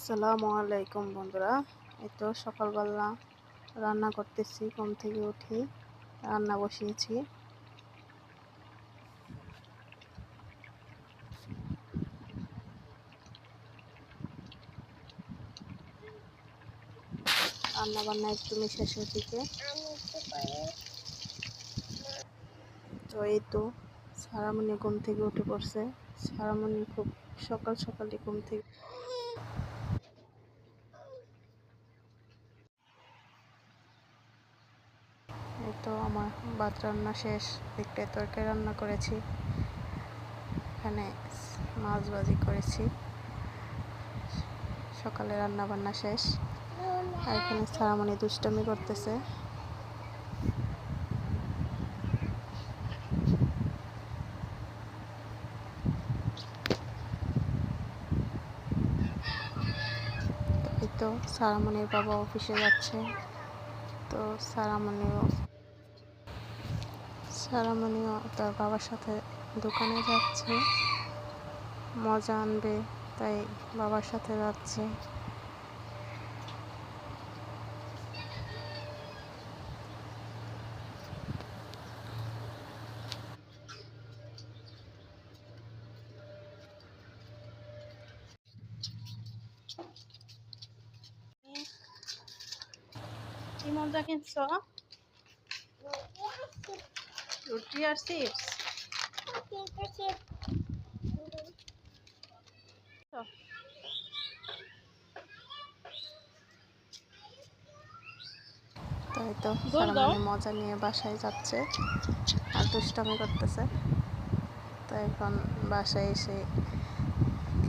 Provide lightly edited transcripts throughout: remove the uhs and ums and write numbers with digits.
আসসালামু আলাইকুম বন্ধুরা। এই তো সকালবেলা রান্না করতেছি, ঘুম থেকে উঠে রান্না বসিয়েছি। রান্না বান্না একদমই শেষের দিকে। তো এই তো সারামণি ঘুম থেকে উঠে পড়ছে। সারামণি খুব সকাল সকালে ঘুম থেকে। এই তো আমার ভাত রান্না শেষ, একটা তরকারি রান্না করেছি, এখানে মাছ ভাজি করেছি। সকালে রান্না বান্না শেষ, আর এখানে সারামণি দুষ্টামি করতেছে। এই তো সারামণির বাবা অফিসে যাচ্ছে, তো সারামণিও তার বাবার সাথে দোকানে যাচ্ছে, মজা আনবে, তাই বাবার সাথে যাচ্ছে। কি মজা কিনছ? রুটি আর চিপস। তাই তো সারামণি মজা নিয়ে বাসায় যাচ্ছে আর দুষ্টামি করতেছে। তো এখন বাসায় এসে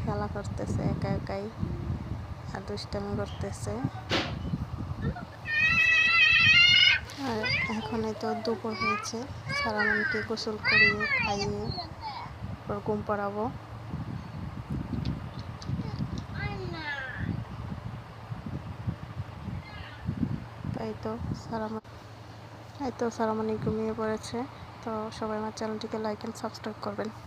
খেলা করতেছে একা একাই আর দুষ্টামি করতেছে। আর এখন তো দুপুর হয়েছে, সারামণিকে গোসল করিয়ে খাইয়ে ওর ঘুম পাড়াবো। এই তো সারামণি ঘুমিয়ে পড়েছে। তো সবাই আমার চ্যানেলটিকে লাইক অ্যান্ড সাবস্ক্রাইব করবেন।